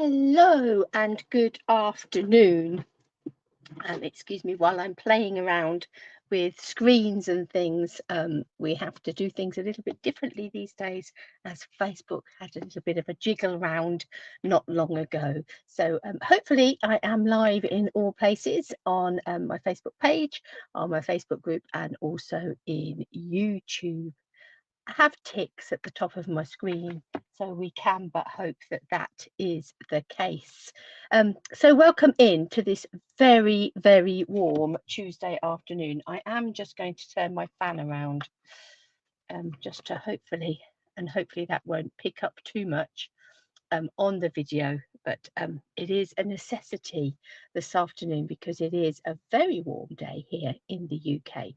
Hello and good afternoon. Excuse me while I'm playing around with screens and things. We have to do things a little bit differently these days, as Facebook had a little bit of a jiggle around not long ago. So hopefully I am live in all places on my Facebook page, on my Facebook group, and also in YouTube. I have ticks at the top of my screen, so we can but hope that that is the case. So welcome in to this very, very warm Tuesday afternoon. I am just going to turn my fan around just to hopefully that won't pick up too much on the video, but it is a necessity this afternoon because it is a very warm day here in the UK.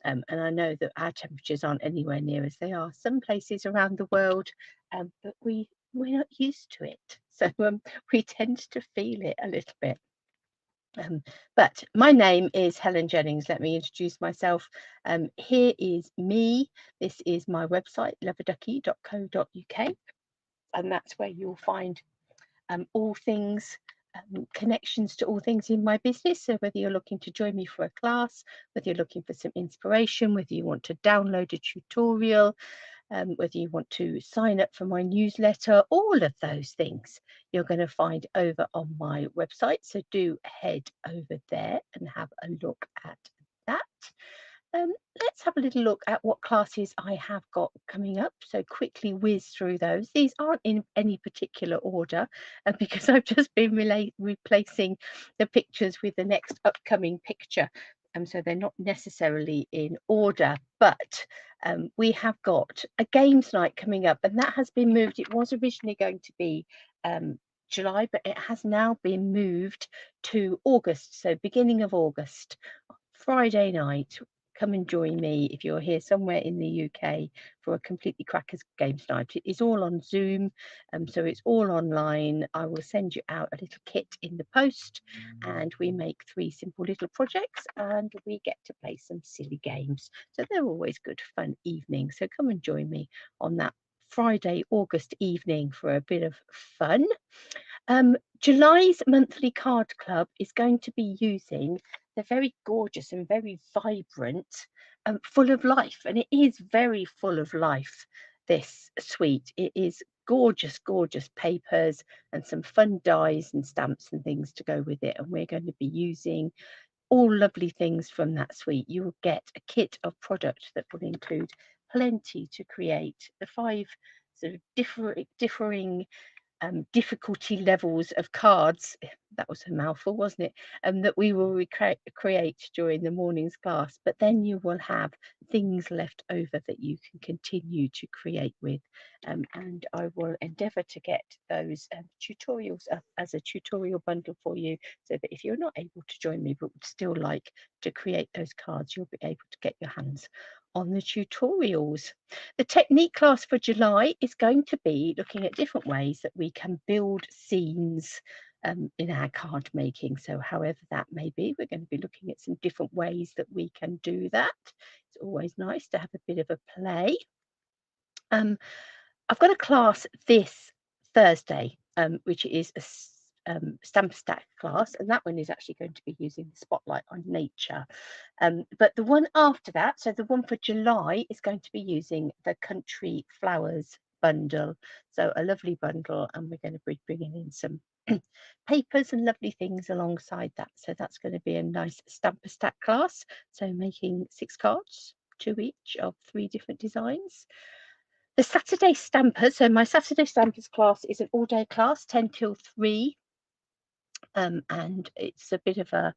And I know that our temperatures aren't anywhere near as they are some places around the world, but we're not used to it. So we tend to feel it a little bit. But my name is Helen Jennings. Let me introduce myself. Here is me. This is my website, Love-a-Duckie.co.uk. And that's where you'll find all things, connections to all things in my business. So whether you're looking to join me for a class, whether you're looking for some inspiration, whether you want to download a tutorial, whether you want to sign up for my newsletter, all of those things you're going to find over on my website. So do head over there and have a look at that. Let's have a little look at what classes I have got coming up. So quickly whiz through those. These aren't in any particular order, because I've just been replacing the pictures with the next upcoming picture. So they're not necessarily in order, but we have got a games night coming up, and that has been moved. It was originally going to be July, but it has now been moved to August. So beginning of August, Friday night. Come and join me if you're here somewhere in the UK for a completely crackers games night. It is all on Zoom, so it's all online. I will send you out a little kit in the post, and we make 3 simple little projects, and we get to play some silly games. So they're always good fun evenings. So come and join me on that Friday, August evening for a bit of fun. July's monthly card club is going to be using the very gorgeous and very vibrant Full of Life, and it is very full of life, this suite. It is gorgeous, gorgeous papers and some fun dies and stamps and things to go with it, and we're going to be using all lovely things from that suite. You will get a kit of product that will include plenty to create the 5 sort of differing difficulty levels of cards. That was a mouthful, wasn't it? That we will create during the morning's class, but then you will have things left over that you can continue to create with, and I will endeavour to get those tutorials up as a tutorial bundle for you, so that if you're not able to join me but would still like to create those cards, you'll be able to get your hands on the tutorials. The technique class for July is going to be looking at different ways that we can build scenes in our card making. So however that may be, we're going to be looking at some different ways that we can do that. It's always nice to have a bit of a play. I've got a class this Thursday, which is a stamp stack class, and that one is actually going to be using the spotlight on nature. But the one after that, so the one for July, is going to be using the country flowers bundle. So a lovely bundle, and we're going to be bringing in some papers and lovely things alongside that. So that's going to be a nice stamper stack class. So making 6 cards, 2 each of 3 different designs. The Saturday Stampers, so my Saturday Stampers class is an all-day class, 10 till 3, and it's a bit of a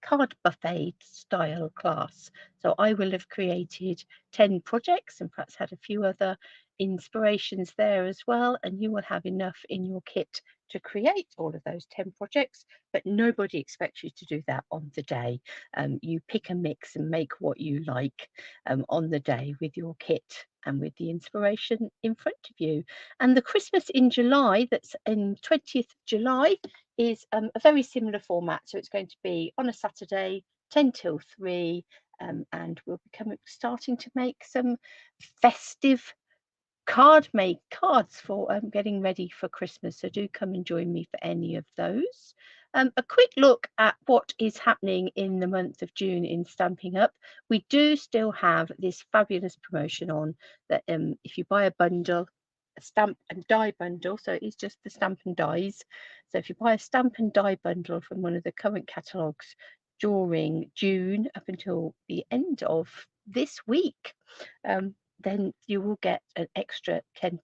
card buffet style class. So I will have created 10 projects and perhaps had a few other inspirations there as well, and you will have enough in your kit to create all of those 10 projects, but nobody expects you to do that on the day. You pick a mix and make what you like on the day with your kit and with the inspiration in front of you. And the Christmas in July, that's in 20th of July, is a very similar format. So it's going to be on a Saturday, 10 till 3, and we'll be starting to make some festive made cards for getting ready for Christmas, so do come and join me for any of those. A quick look at what is happening in the month of June in Stamping Up. We do still have this fabulous promotion on that if you buy a bundle, a stamp and die bundle, so it's just the stamp and dies. So if you buy a stamp and die bundle from one of the current catalogues during June up until the end of this week, then you will get an extra 10%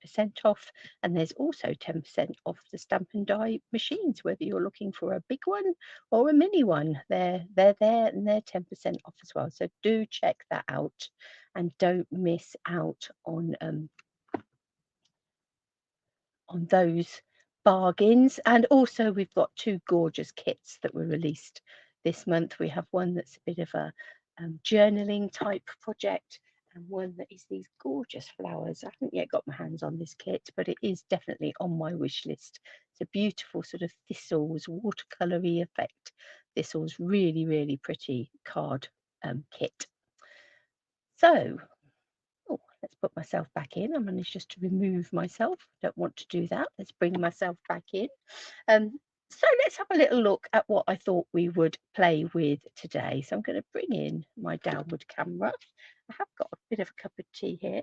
off, and there's also 10% off the stamp and die machines, whether you're looking for a big one or a mini one. They're there and they're 10% off as well, so do check that out and don't miss out on those bargains. And also we've got two gorgeous kits that were released this month. We have one that's a bit of a journaling type project, and one that is these gorgeous flowers. I haven't yet got my hands on this kit, but it is definitely on my wish list. It's a beautiful sort of thistles, watercolory effect. Thistles, really, really pretty card kit. So, oh, let's put myself back in. I managed just to remove myself. Don't want to do that. Let's bring myself back in. So let's have a little look at what I thought we would play with today. So I'm going to bring in my downward camera. I have got a bit of a cup of tea here.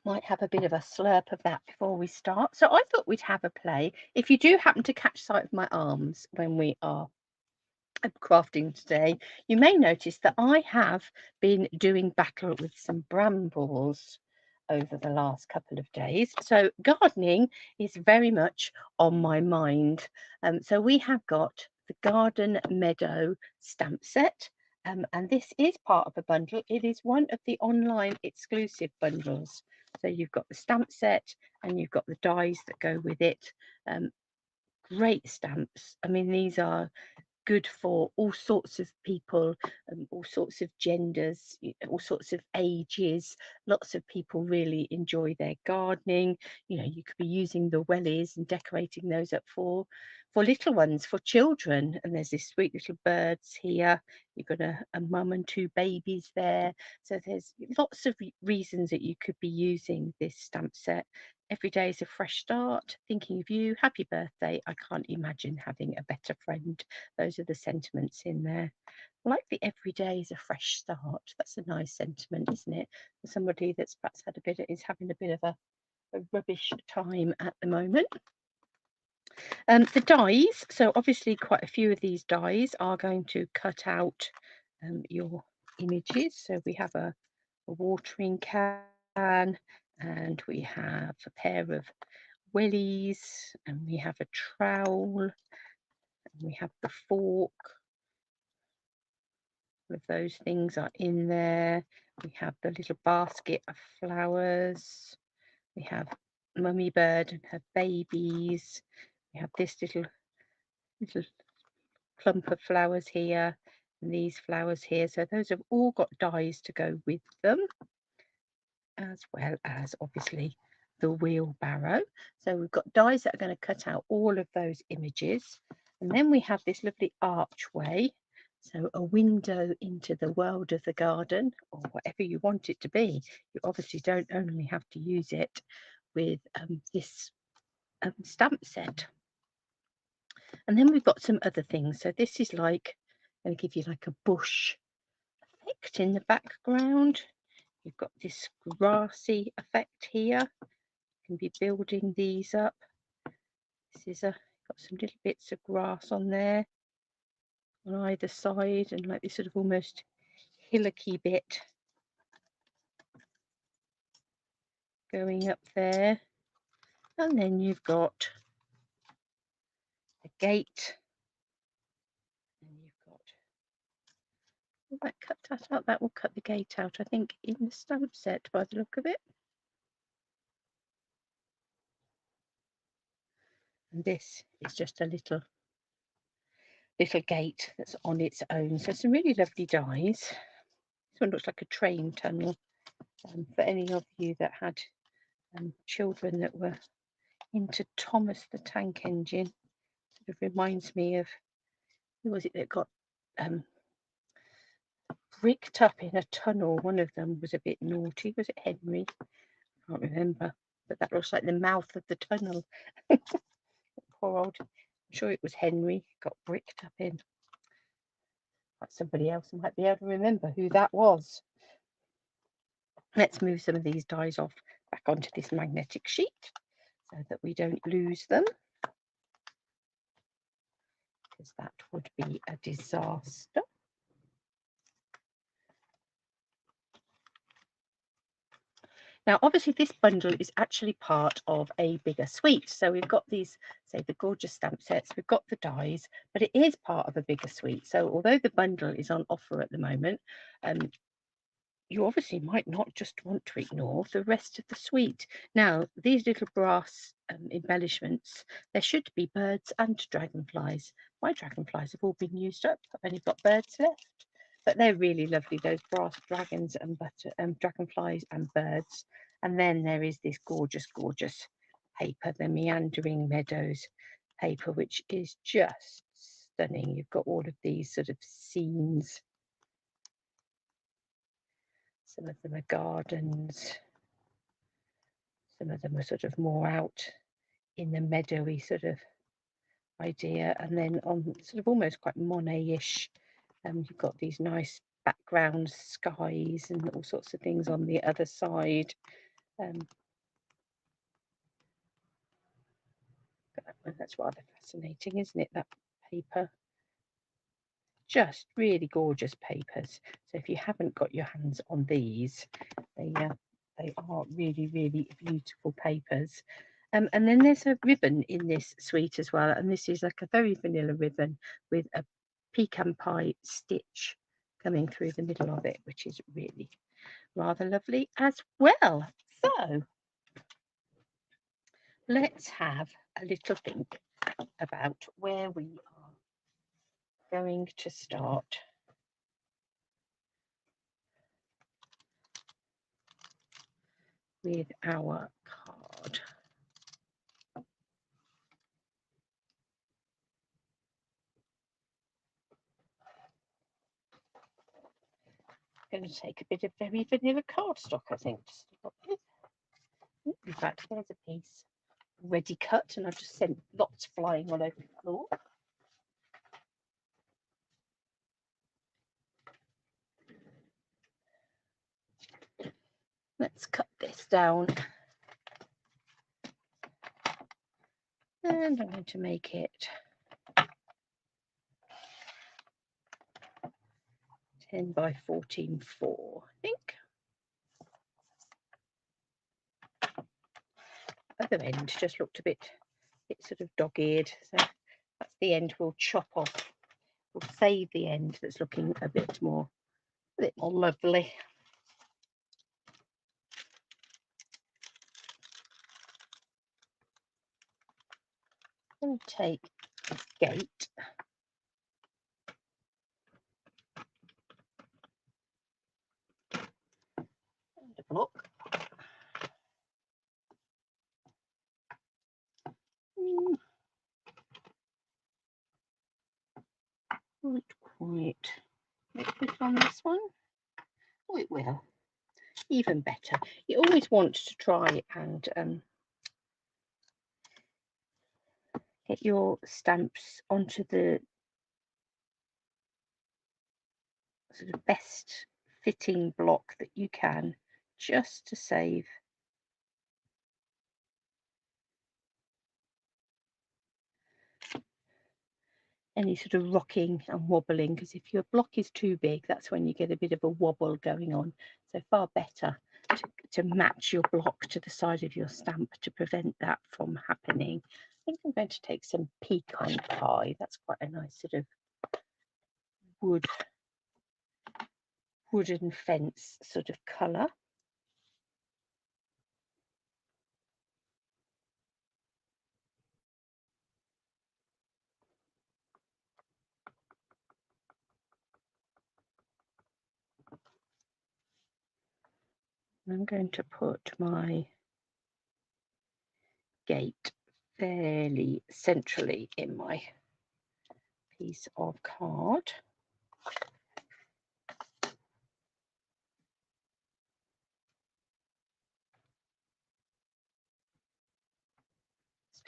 Might have a bit of a slurp of that before we start. So I thought we'd have a play. If you do happen to catch sight of my arms when we are crafting today, you may notice that I have been doing battle with some brambles over the last couple of days. So gardening is very much on my mind. So we have got the Garden Meadow stamp set, and this is part of a bundle. It is one of the online exclusive bundles. So you've got the stamp set and you've got the dies that go with it. Great stamps. I mean, these are good for all sorts of people, all sorts of genders, all sorts of ages. Lots of people really enjoy their gardening. You know, you could be using the wellies and decorating those up for little ones, for children. And there's this sweet little birds here. You've got a mum and two babies there. So there's lots of reasons that you could be using this stamp set. Every day is a fresh start. Thinking of you. Happy birthday. I can't imagine having a better friend. Those are the sentiments in there. I like the every day is a fresh start. That's a nice sentiment, isn't it? For somebody that's perhaps had is having a bit of a rubbish time at the moment. The dies, so obviously quite a few of these dies are going to cut out your images. So we have a watering can, and we have a pair of wellies, and we have a trowel, and we have the fork. All of those things are in there. We have the little basket of flowers. We have Mummy Bird and her babies. We have this little clump of flowers here, and these flowers here. So those have all got dies to go with them, as well as obviously the wheelbarrow. So we've got dies that are going to cut out all of those images. And then we have this lovely archway. So a window into the world of the garden, or whatever you want it to be. You obviously don't only have to use it with this stamp set. And then we've got some other things. So this is like, I'm going to give you like a bush effect in the background. You've got this grassy effect here. You can be building these up. This is got some little bits of grass on there on either side, and like this sort of almost hillocky bit going up there. And then you've got a gate, and you've got, will that cut that out? That will cut the gate out, I think, in the stamp set by the look of it. And this is just a little gate that's on its own. So some really lovely dies. This one looks like a train tunnel. For any of you that had children that were into Thomas the Tank Engine, sort of reminds me of, who was it that got bricked up in a tunnel. One of them was a bit naughty. Was it Henry? I can't remember. But that looks like the mouth of the tunnel. Poor old. I'm sure it was Henry. Got bricked up in. Like somebody else might be able to remember who that was. Let's move some of these dies off back onto this magnetic sheet so that we don't lose them, because that would be a disaster. Now, obviously, this bundle is actually part of a bigger suite. So we've got these, say, the gorgeous stamp sets, we've got the dies, but it is part of a bigger suite. So although the bundle is on offer at the moment, you obviously might not just want to ignore the rest of the suite. Now, these little brass embellishments, there should be birds and dragonflies. My dragonflies have all been used up. I've only got birds left. But they're really lovely, those brass dragons and dragonflies and birds. And then there is this gorgeous, gorgeous paper, the Meandering Meadows paper, which is just stunning. You've got all of these sort of scenes. Some of them are gardens. Some of them are sort of more out in the meadowy sort of idea. And then on sort of almost quite Monet-ish, you've got these nice background skies and all sorts of things on the other side. That's rather fascinating, isn't it, that paper? Just really gorgeous papers. So if you haven't got your hands on these, they are really, really beautiful papers. And then there's a ribbon in this suite as well, and this is like a very vanilla ribbon with a pecan pie stitch coming through the middle of it, which is really rather lovely as well. So let's have a little think about where we are going to start. With our card. I'm going to take a bit of very vanilla cardstock, I think. In fact, there's a piece ready cut, and I've just sent lots flying all over the floor. Let's cut this down. And I'm going to make it 10 by 14.4, I think. Other end just looked a bit sort of dog-eared, so that's the end we'll chop off. We'll save the end that's looking a bit more lovely. I'm going to take this gate. And a block. Not quite fit on this one. Oh, it will. Even better. You always want to try and get your stamps onto the sort of best fitting block that you can, just to save any sort of rocking and wobbling, because if your block is too big, that's when you get a bit of a wobble going on. So far better to match your block to the side of your stamp to prevent that from happening. I think I'm going to take some pecan pie. That's quite a nice sort of wooden fence sort of colour. I'm going to put my gate fairly centrally in my piece of card.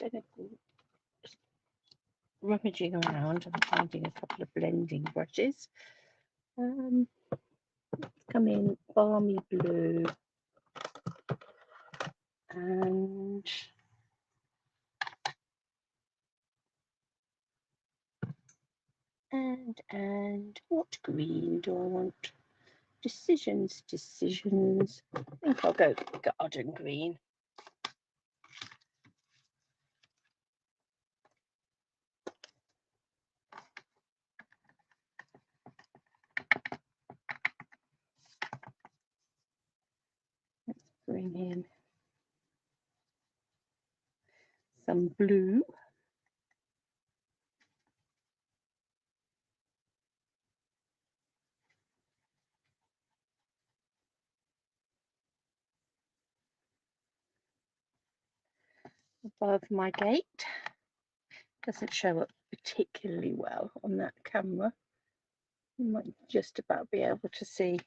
instead of rummaging around and finding a couple of blending brushes, come in balmy blue and what green do I want? Decisions. I think I'll go garden green. Let's bring in some blue. Above my gate. Doesn't show up particularly well on that camera. You might just about be able to see.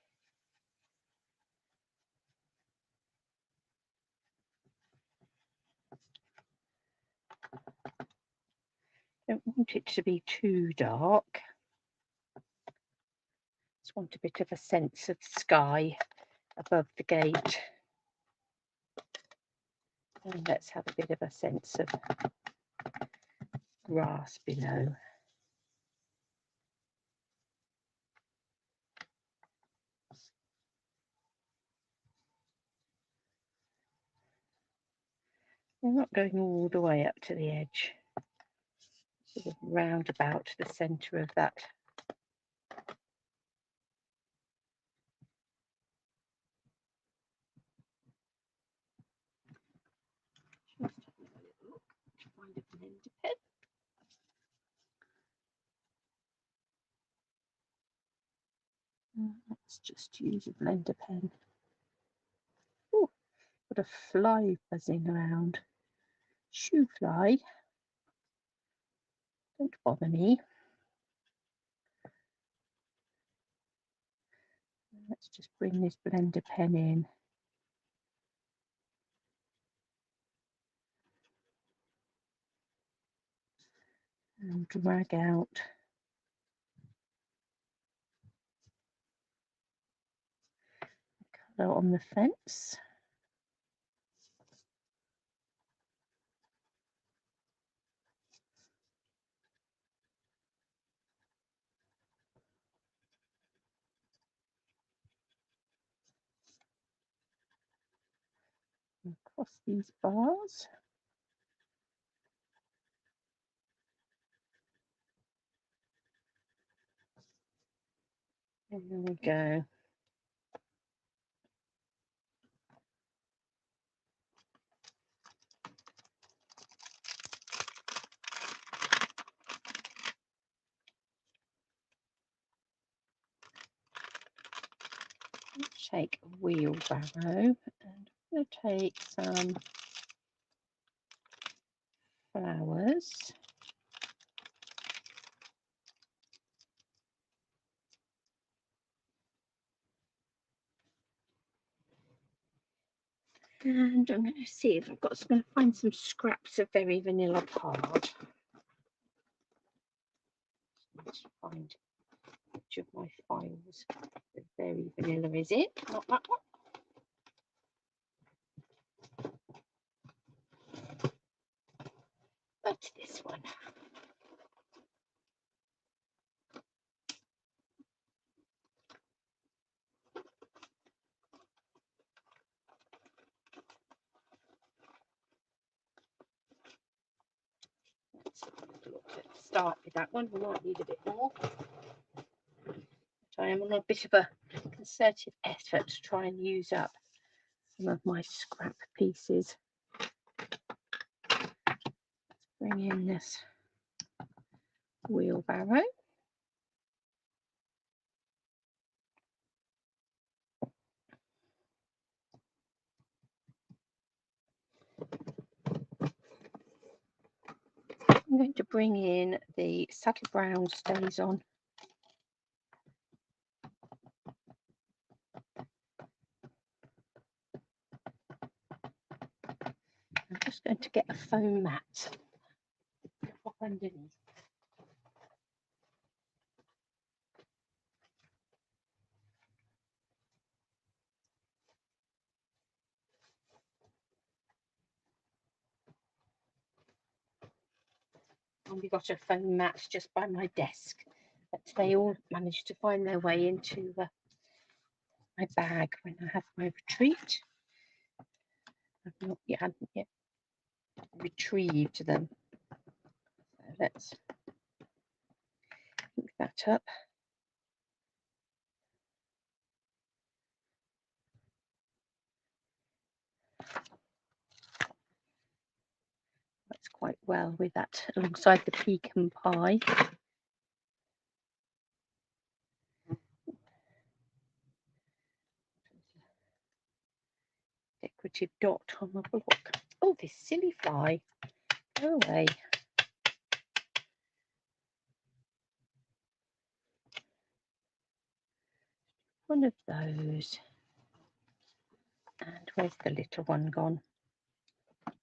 Don't want it to be too dark. Just want a bit of a sense of sky above the gate. And let's have a bit of a sense of grass below. I'm not going all the way up to the edge, sort of round about the centre of that. Just having a little look to find a blender pen. Let's just use a blender pen. Oh, got a fly buzzing around. Shoo fly. Don't bother me. Let's just bring this blender pen in. And drag out the colour on the fence. Across these bars. And there we go. Let's take a wheelbarrow and I'm going to take some flowers. And I'm going to see if I'm going to find some scraps of very vanilla card. Let's find which of my files the very vanilla is in. Not that one. But this one. Let's start with that one. We might need a bit more. I am on a bit of a concerted effort to try and use up some of my scrap pieces. Let's bring in this wheelbarrow. I'm going to bring in the subtle brown stays on. I'm just going to get a foam mat to pop underneath. And we got a foam mat just by my desk, but they all managed to find their way into my bag when I have my retreat. Hadn't yet retrieved them. So let's pick that up. That's quite well with that alongside the pecan pie. Decorative dot on the block. Oh, this silly fly. Go away. One of those. And where's the little one gone?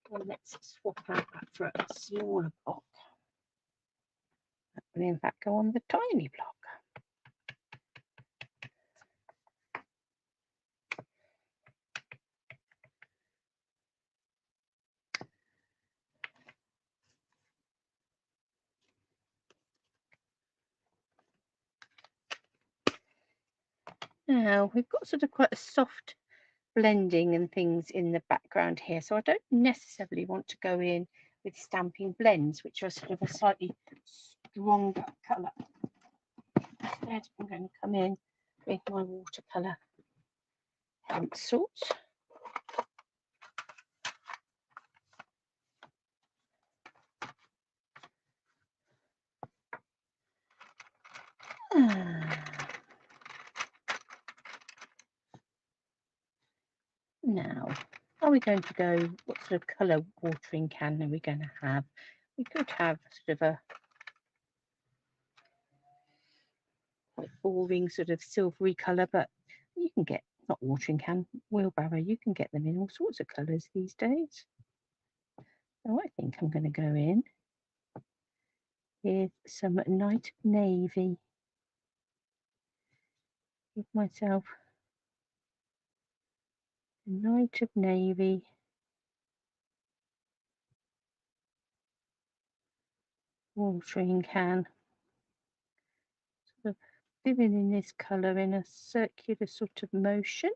Well, let's swap out that for a smaller block. That will in fact go on the tiny block. Now we've got sort of quite a soft blending and things in the background here, so I don't necessarily want to go in with stamping blends, which are sort of a slightly stronger colour. Instead, I'm going to come in with my watercolour pencils. Now, are we going to go, what sort of colour watering can are we going to have? We could have sort of a quite boring sort of silvery colour, but you can get, not watering can, wheelbarrow, you can get them in all sorts of colours these days. So I think I'm going to go in with some night navy. Give myself a night of navy. Watering can. Sort of filling in this colour in a circular sort of motion.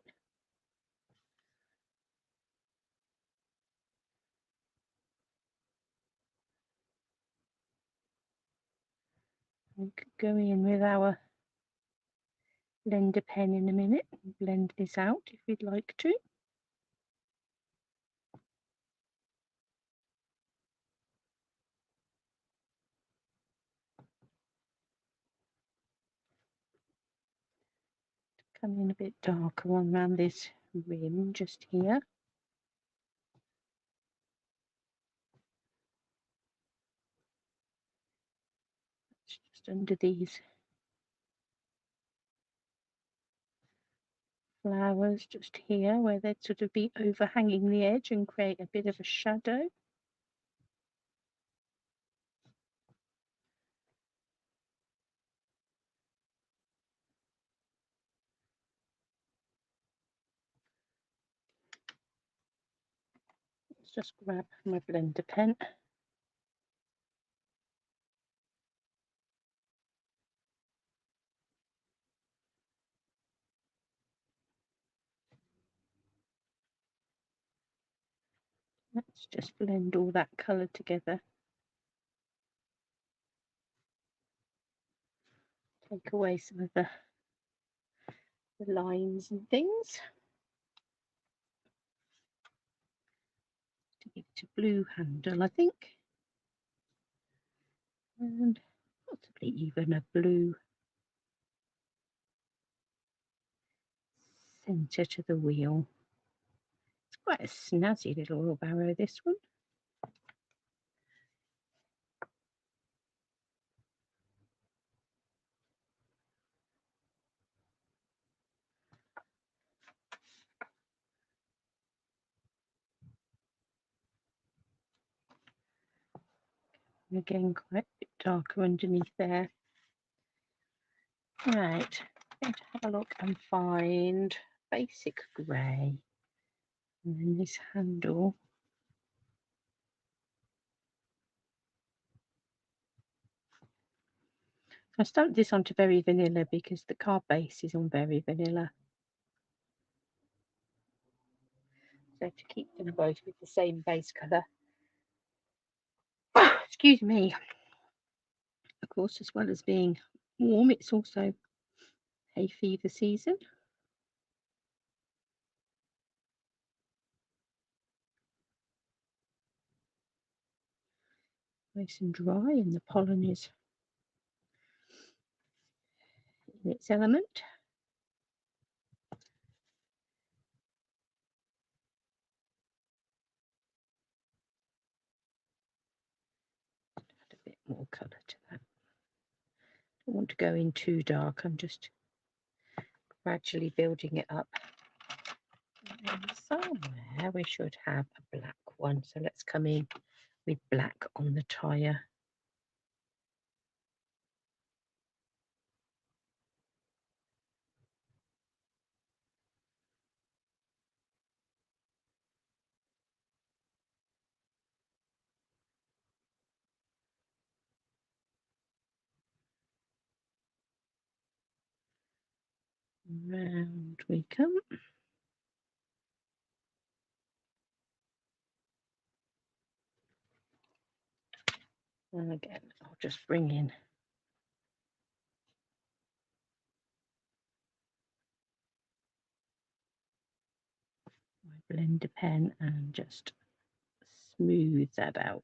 We could go in with our blender pen in a minute and blend this out if you'd like to. Come in a bit darker on around this rim just here. It's just under these flowers just here where they'd sort of be overhanging the edge and create a bit of a shadow. Let's just grab my blender pen. Let's just blend all that colour together. Take away some of the lines and things. To give it a blue handle, I think. And possibly even a blue centre to the wheel. It's quite a snazzy little wheelbarrow, this one. Again, quite a bit darker underneath there. Right, I'm going to have a look and find basic grey. And then this handle. I stuck this onto Very Vanilla because the card base is on Very Vanilla. So to keep them both with the same base colour. Excuse me. Of course, as well as being warm, it's also hay fever season. Nice and dry, and the pollen is in its element. Add a bit more colour to that. Don't want to go in too dark. I'm just gradually building it up. And somewhere we should have a black one. So let's come in with black on the tyre. Round we come. And again, I'll just bring in my blender pen and just smooth that out.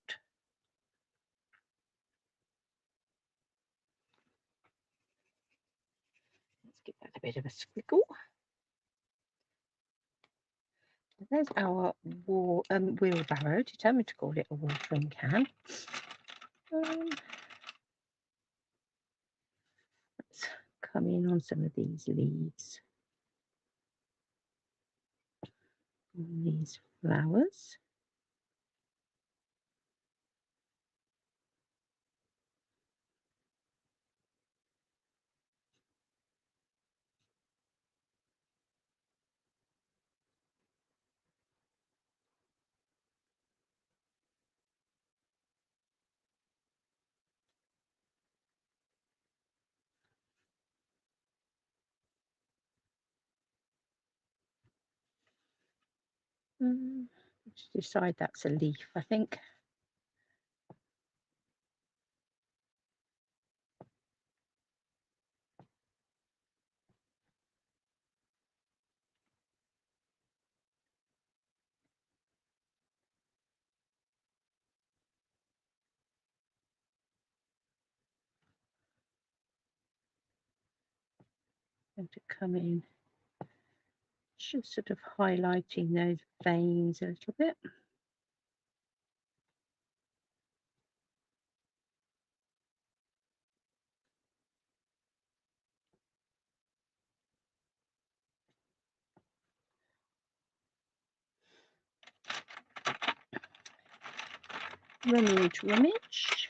Let's give that a bit of a squiggle. There's our wheelbarrow, determined to call it a watering can. Let's come in on some of these leaves, on these flowers. Just decide that's a leaf, I think. Going to come in, just sort of highlighting those veins a little bit. Rummage, rummage.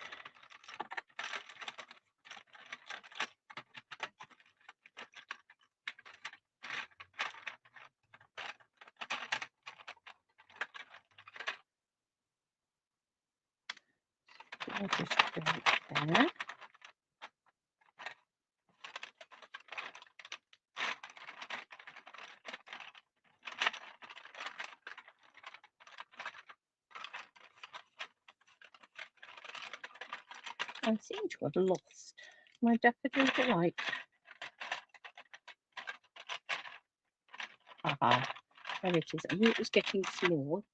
I'll just put it there. I seem to have lost my daffodil delight. Aha, there it is. I knew it was getting small.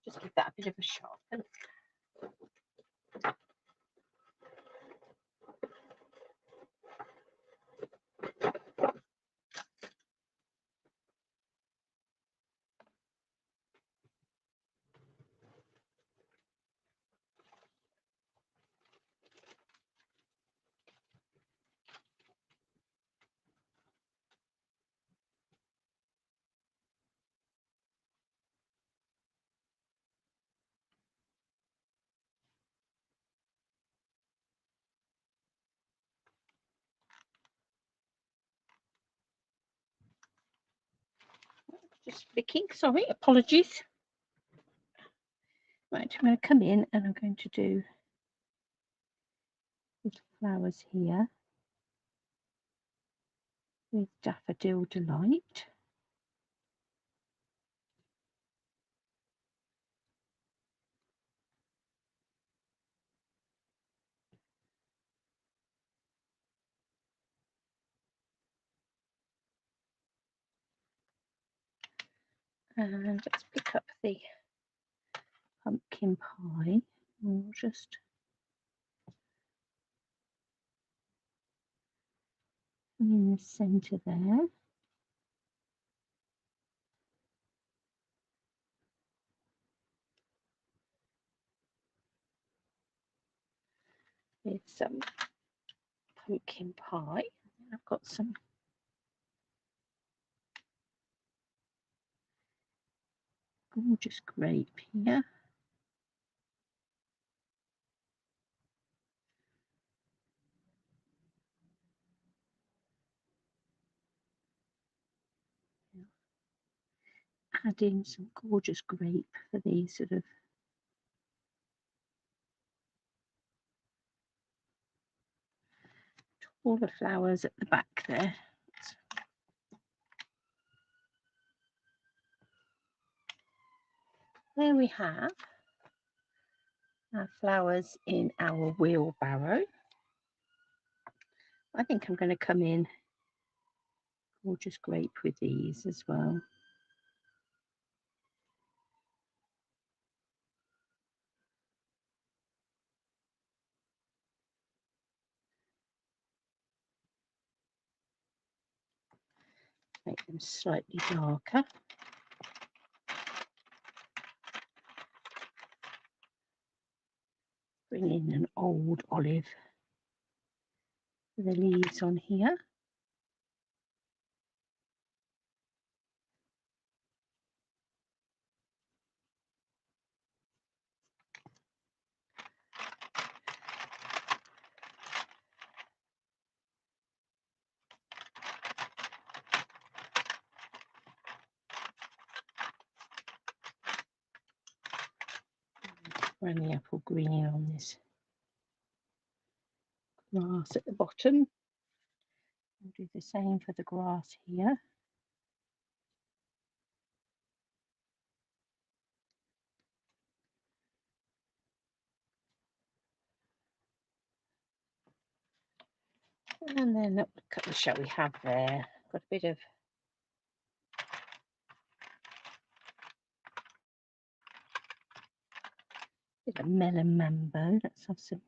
Just give that a bit of a sharpen. Just flicking, sorry, apologies. Right, I'm going to come in and I'm going to do little flowers here with Daffodil Delight. And let's pick up the pumpkin pie. We'll just in the centre there. With some pumpkin pie. I've got some gorgeous grape here. Add in some gorgeous grape for these sort of taller flowers at the back there. There we have our flowers in our wheelbarrow. I think I'm going to come in gorgeous grape with these as well. Make them slightly darker. Bring in an old olive with the leaves on here. Run the apple green on this grass at the bottom. I'll do the same for the grass here. And then look at the shell we have there. Got a bit of melon mambo. Let's have some.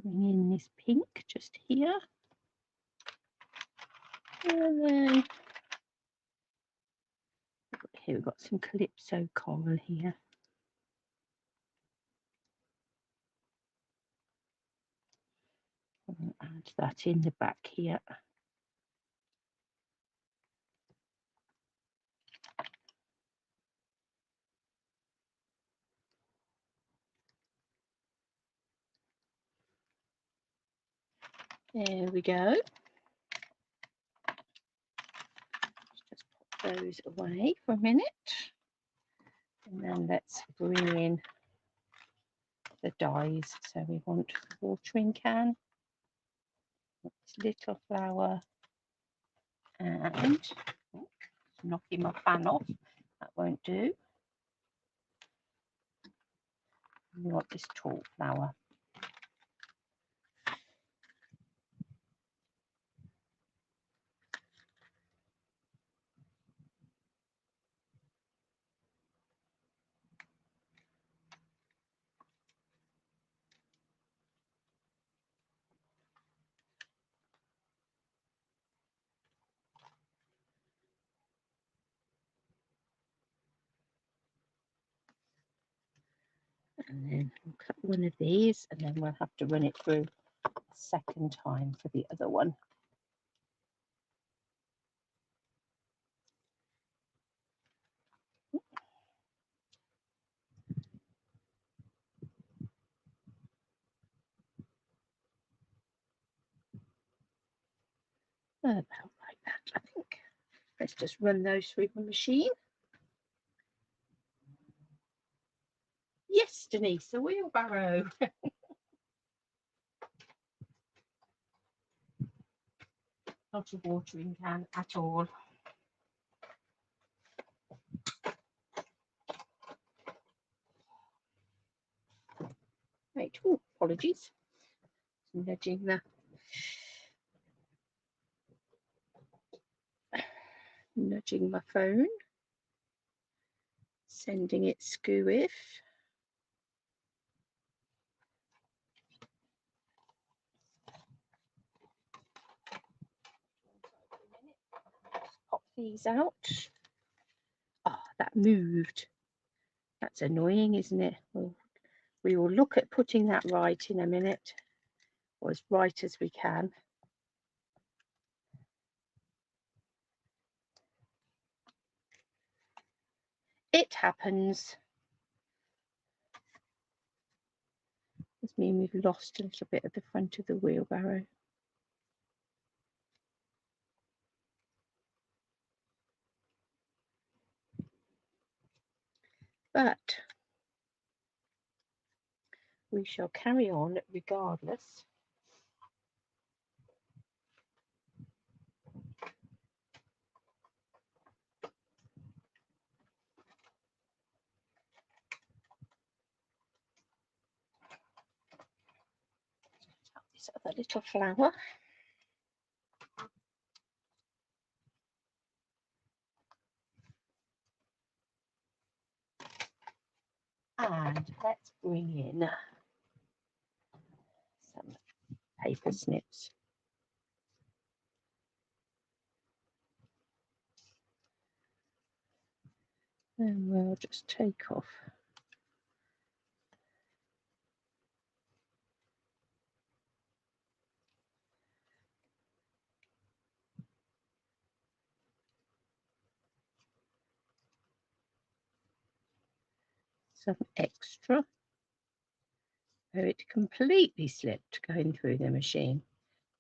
Bring in this pink just here. And then here we've got some calypso coral here. I'll add that in the back here. There we go. Just pop those away for a minute. And then let's bring in the dyes. So we want a watering can, this little flower, and oh, knocking my fan off. That won't do. We want this tall flower. And then we'll cut one of these, and then we'll have to run it through a second time for the other one. About like that, I think. Let's just run those through the machine. Yes, Denise, a wheelbarrow. Not a watering can at all. Right, oh, apologies. Nudging my phone, sending it skewiff. Pop these out. Oh, that moved. That's annoying, isn't it? Well, we will look at putting that right in a minute, or as right as we can. It happens. Does mean we've lost a little bit at the front of the wheelbarrow. But we shall carry on regardless. This other little flower. And let's bring in some paper snips. And we'll just take off some extra where it completely slipped going through the machine,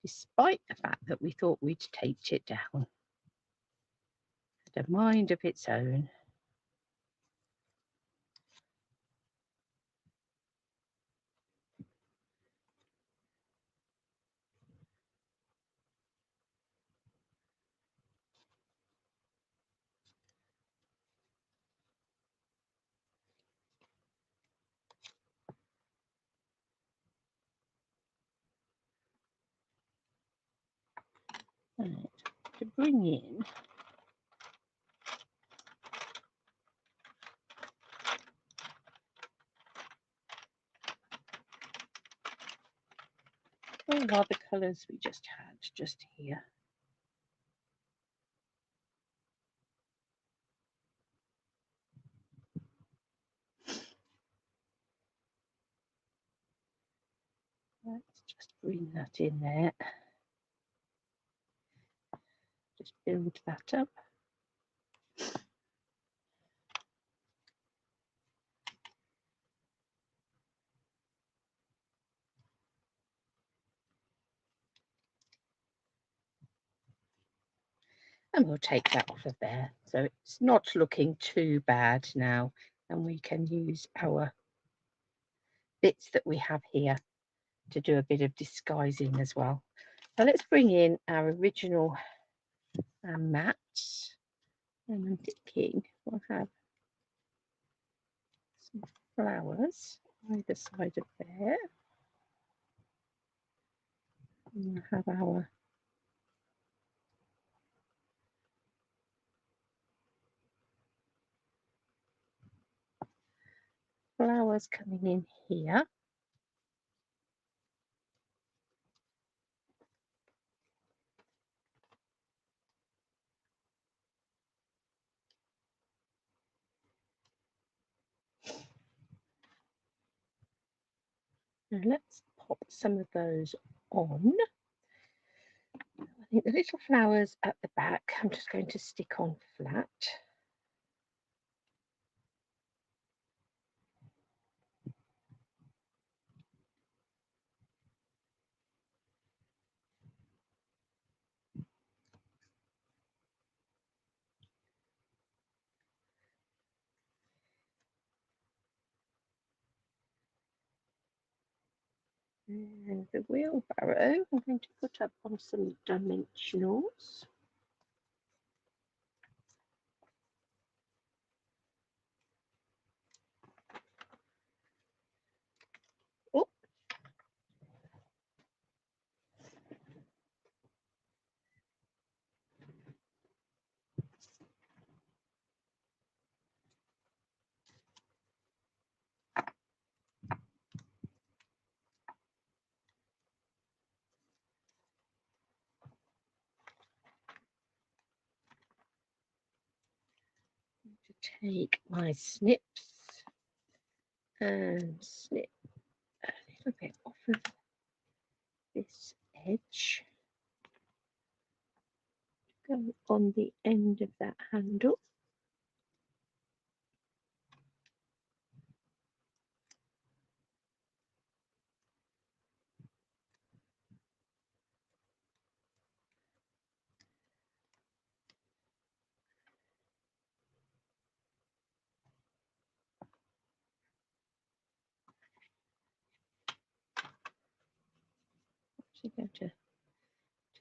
despite the fact that we thought we'd taped it down. Had a mind of its own. Right, to bring in all the colours we just had just here. Let's just bring that in there. Just build that up. And we'll take that off of there. So it's not looking too bad now. And we can use our bits that we have here to do a bit of disguising as well. So let's bring in our original mats. And I'm thinking we'll have some flowers either side of there. And we'll have our flowers coming in here. And let's pop some of those on. I think the little flowers at the back, I'm just going to stick on flat. And the wheelbarrow I'm going to put up on some dimensionals. Oh, to take my snips and snip a little bit off of this edge, go on the end of that handle. I'm going to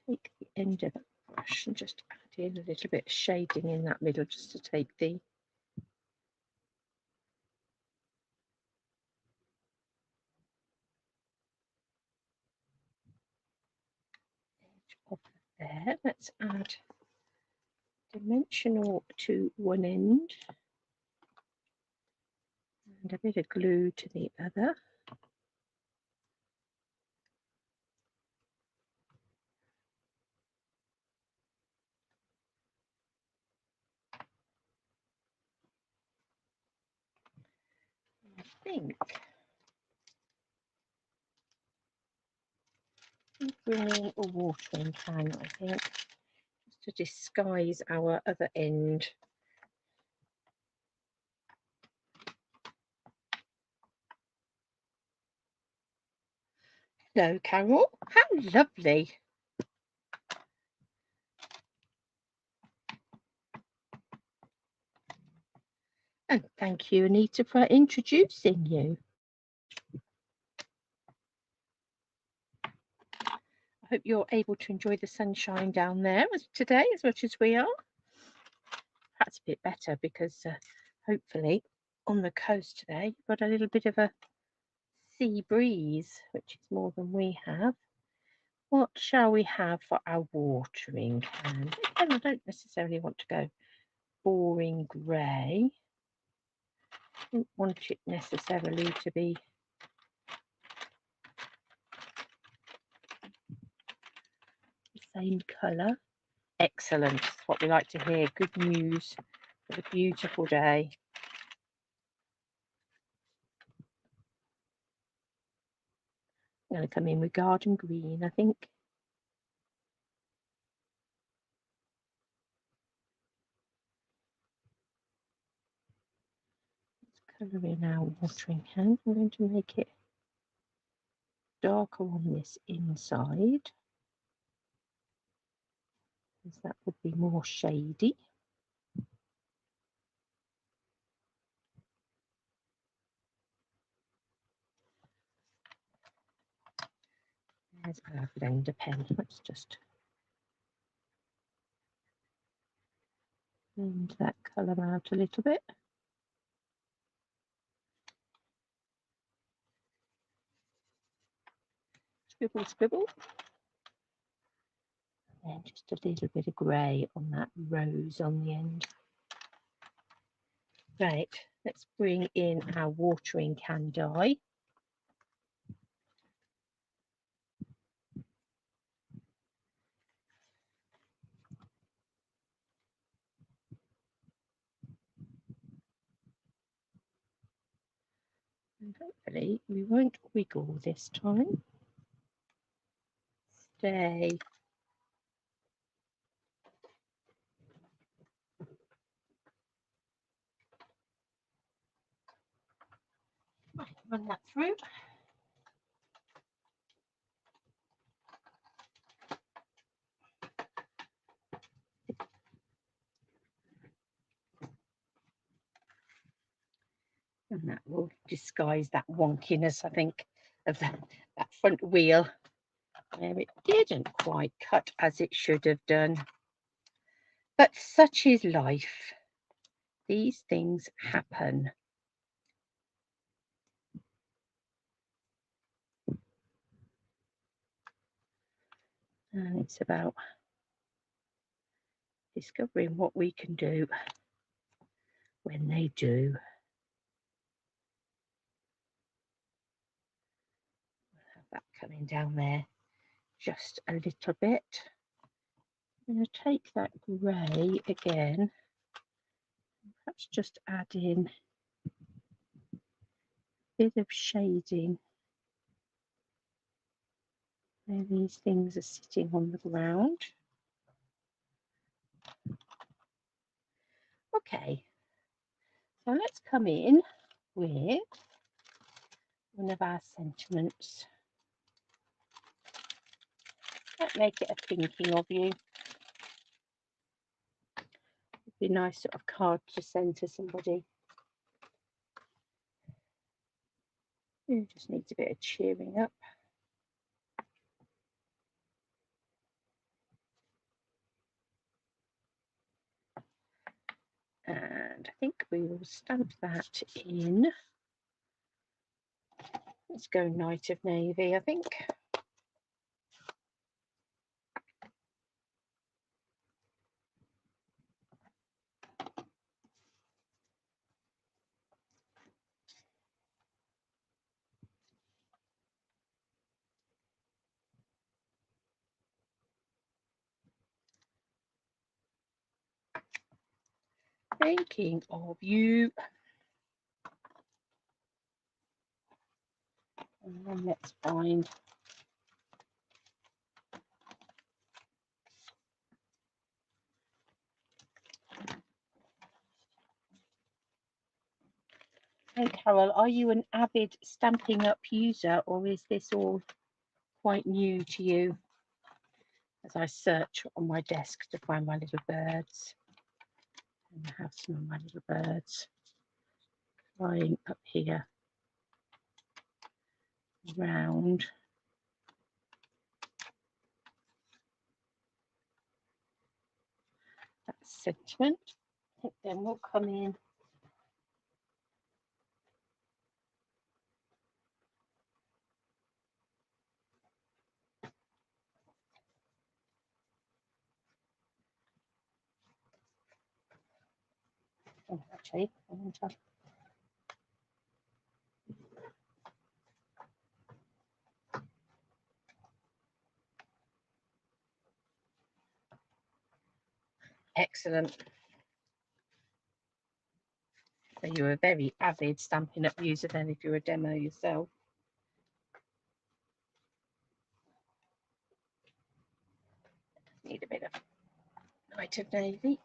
take the end of that brush and just add in a little bit of shading in that middle, just to take the edge off of there. Let's add dimensional to one end and a bit of glue to the other. I think bringing a watering can, I think, just to disguise our other end. Hello, Carol. How lovely. And thank you, Anita, for introducing you. I hope you're able to enjoy the sunshine down there today as much as we are. Perhaps a bit better because hopefully on the coast today you've got a little bit of a sea breeze, which is more than we have. What shall we have for our watering can? Again, I don't necessarily want to go boring grey. I don't want it necessarily to be the same colour. Excellent. That's what we like to hear. Good news for a beautiful day. I'm going to come in with garden green, I think. Let's colour in our watering can. I'm going to make it darker on this inside, because that would be more shady. There's our blender pen. Let's just blend that colour out a little bit. Scribble, scribble. And just a little bit of grey on that rose on the end. Right, let's bring in our watering can dye. And hopefully we won't wiggle this time. Stay. Run that through. And that will disguise that wonkiness, I think, of that front wheel where it didn't quite cut as it should have done. But such is life. These things happen. And it's about discovering what we can do when they do. We'll have that coming down there just a little bit. I'm going to take that grey again, perhaps just add in a bit of shading where these things are sitting on the ground. Okay, so let's come in with one of our sentiments. Might make it a thinking of you. It'd be a nice sort of card to send to somebody who just needs a bit of cheering up. And I think we will stamp that in. Let's go Knight of Navy, I think. Thinking of you. And then let's find Hey Carol, are you an avid Stampin' Up user, or is this all quite new to you? As I search on my desk to find my little birds. And I have some of my little birds flying up here around. That sentiment. I think then we'll come in actually, I want to excellent. So you're a very avid Stampin' Up user then if you're a demo yourself. Need a bit of Knight of Navy.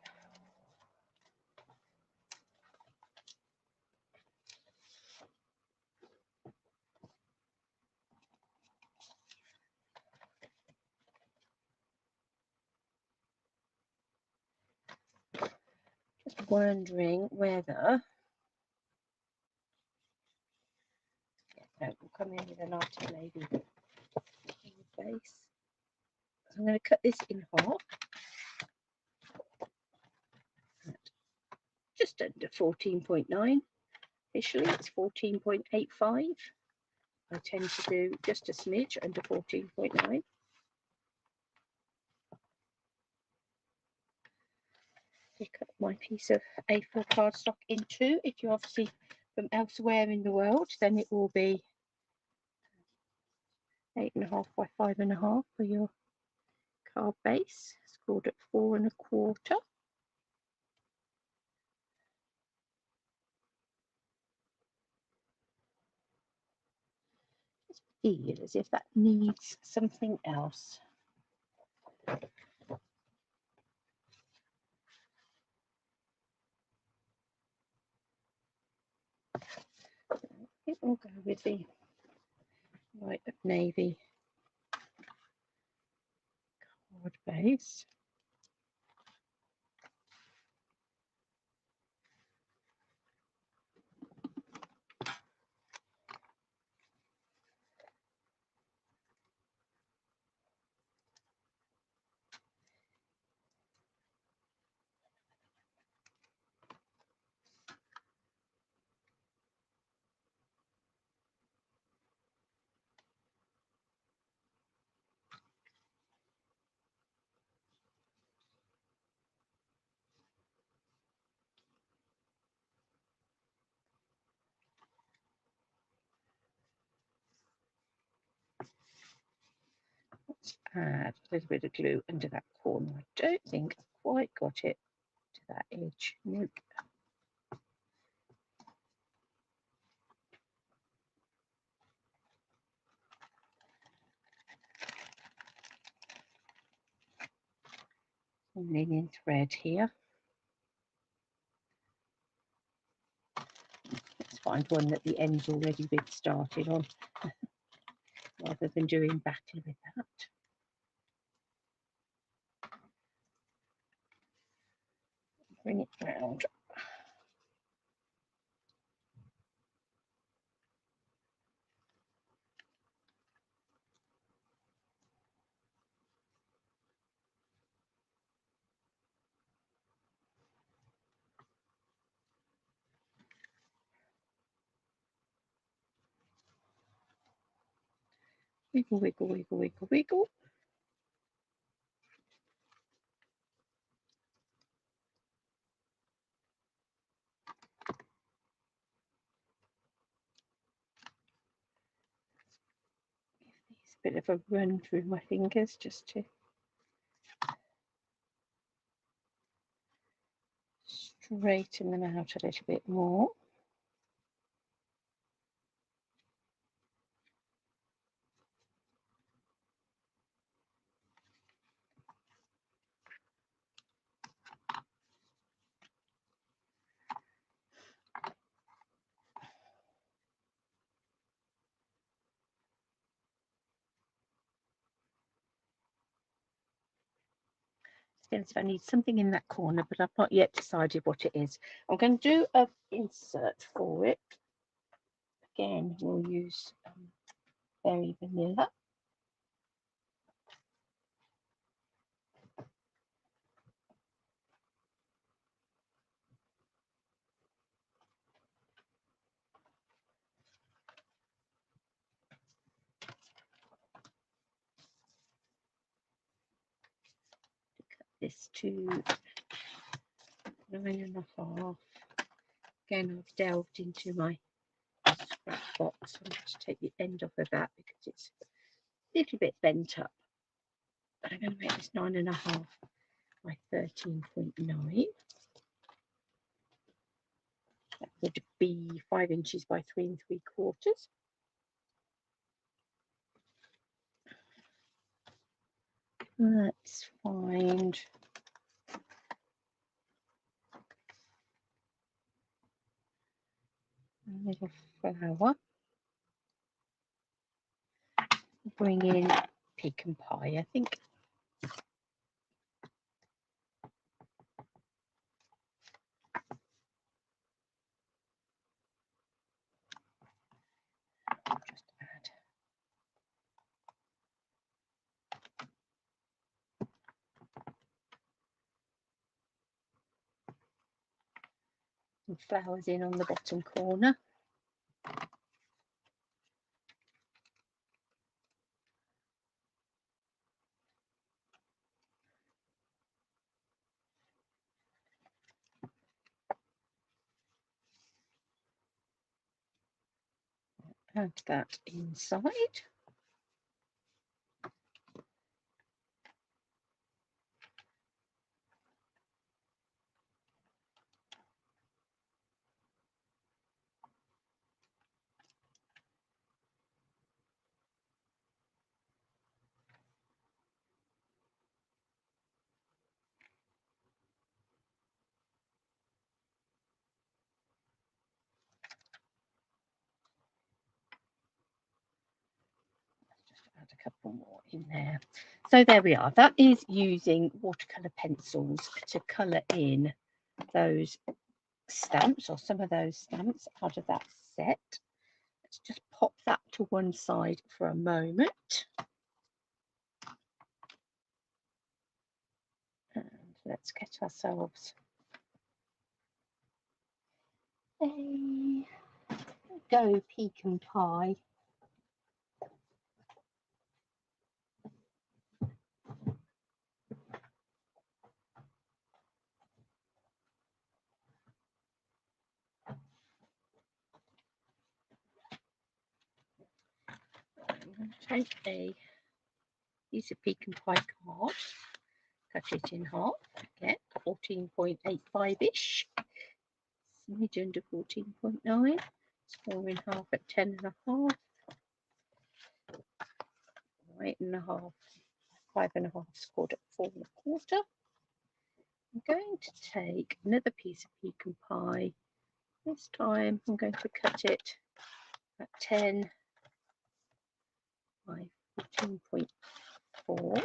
Just wondering whether no, we'll come in with a Knight of Navy base. I'm going to cut this in half. Just under 14.9. Officially, it's 14.85. I tend to do just a smidge under 14.9. Pick up my piece of A4 cardstock in two. If you're obviously from elsewhere in the world, then it will be 8.5 by 5.5 for your card base. Scored at 4 1/4. Just feel as if that needs something else. I think we'll go with the Knight of Navy card base. Let's add a little bit of glue under that corner. I don't think I've quite got it to that edge. Nope. Some linen thread here. Let's find one that the end's already been started on, rather than doing battle with that. Bring it round. Wiggle, wiggle, wiggle, wiggle, wiggle. Give these a bit of a run through my fingers just to straighten them out a little bit more. If I need something in that corner, but I've not yet decided what it is. I'm going to do an insert for it. Again, we'll use Very Vanilla. Cut this to 9.5. Again, I've delved into my scrap box. I'm going to take the end off of that because it's a little bit bent up. But I'm going to make this 9.5 by 13.9. That would be 5 inches by 3 3/4. Let's find a little flower. Bring in pecan pie, I think. Just add some flowers in on the bottom corner. Add that inside. Add a couple more in there. So there we are. That is using watercolor pencils to color in those stamps, or some of those stamps out of that set. Let's just pop that to one side for a moment. And let's get ourselves a go pecan pie. I'm Take a piece of pecan pie card, cut it in half, again 14.85-ish, smidge under 14.9, score in half at 10.5, 8.5, 5.5 scored at 4.25. I'm going to take another piece of pecan pie. This time I'm going to cut it at 10 by 14.4.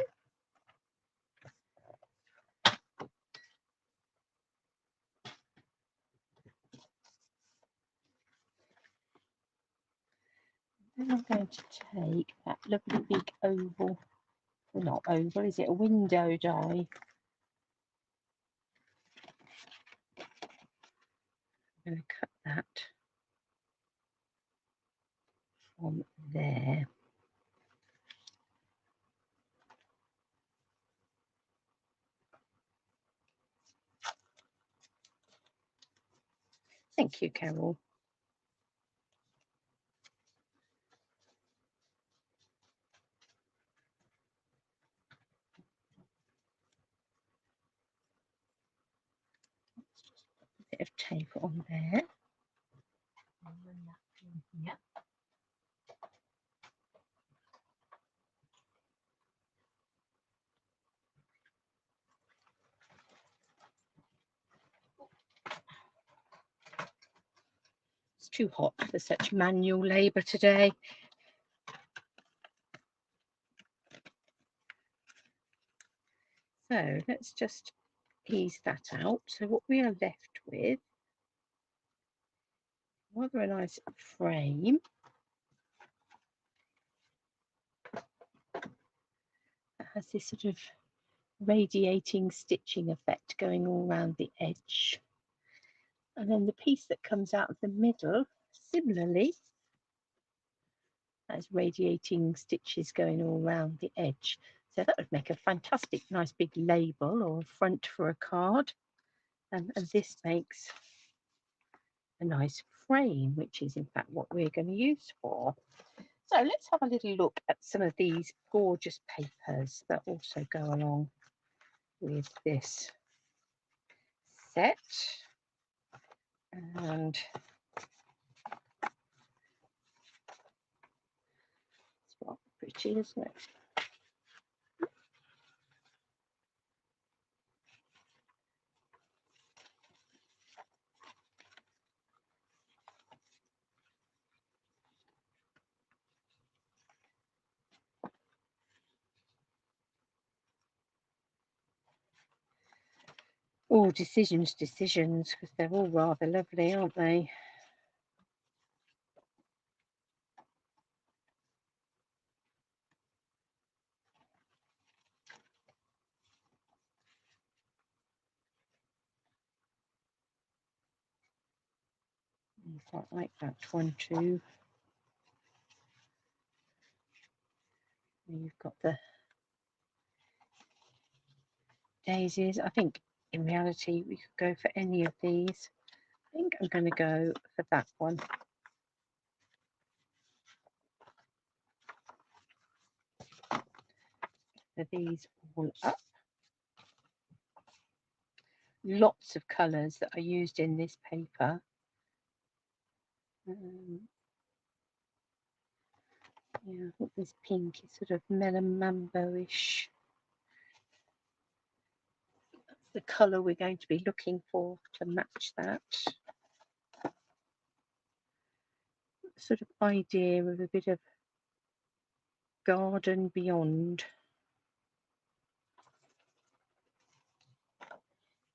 Then I'm going to take that lovely big oval, well, not oval, is it a window die? I'm going to cut that from there. Thank you, Carol. Bit of tape on there. Yeah. It's too hot for such manual labour today. So let's just ease that out. So what we are left with, rather a nice frame. That has this sort of radiating stitching effect going all around the edge. And then the piece that comes out of the middle, similarly, has radiating stitches going all around the edge. So that would make a fantastic, nice big label or a front for a card. And this makes a nice frame, which is in fact what we're going to use for. So let's have a little look at some of these gorgeous papers that also go along with this set. And it's rather pretty, isn't it? Oh, decisions, because they're all rather lovely, aren't they? I quite like that one too. You've got the daisies. I think in reality we could go for any of these. I think I'm going to go for that one. For these all up. Lots of colours that are used in this paper. Yeah, I think this pink is sort of melon mambo-ish. That's the colour we're going to be looking for to match that. Sort of idea of a bit of garden beyond.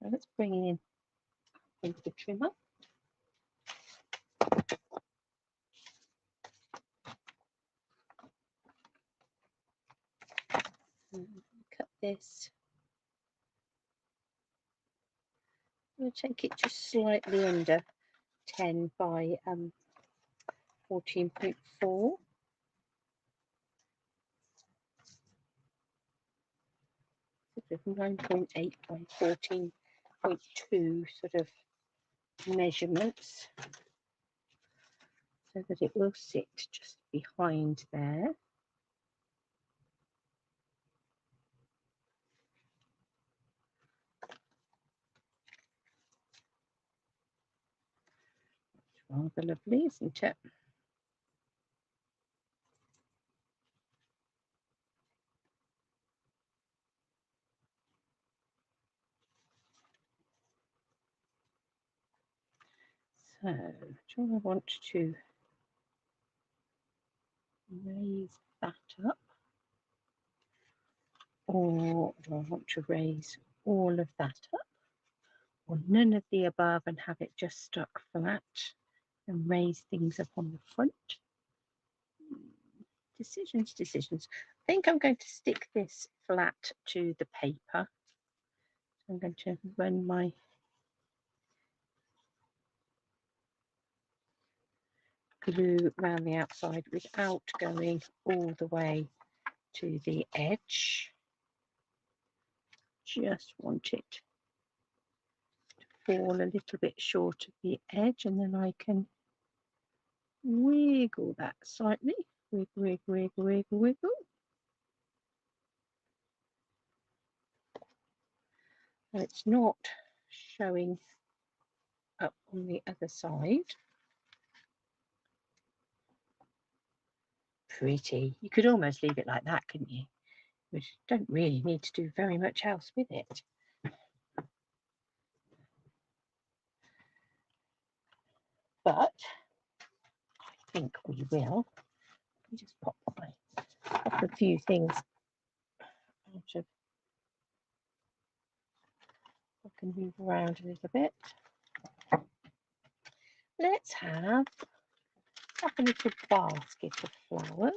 Now let's bring in the trimmer. Cut this. I'm going to take it just slightly under 10 by 14.4. Sort of 9.8 by 14.2 sort of measurements, so that it will sit just behind there. rather lovely, isn't it? So, do I want to raise that up, or do I want to raise all of that up, or none of the above and have it just stuck flat and raise things up on the front? Decisions. I think I'm going to stick this flat to the paper. I'm going to run my glue around the outside without going all the way to the edge. Just want it to fall a little bit short of the edge, and then I can wiggle that slightly. Wiggle. And it's not showing up on the other side. Pretty. You could almost leave it like that, couldn't you? You don't really need to do very much else with it. But I think we will. Let me just pop a few things out of. I can move around a little bit. Let's have a little basket of flowers.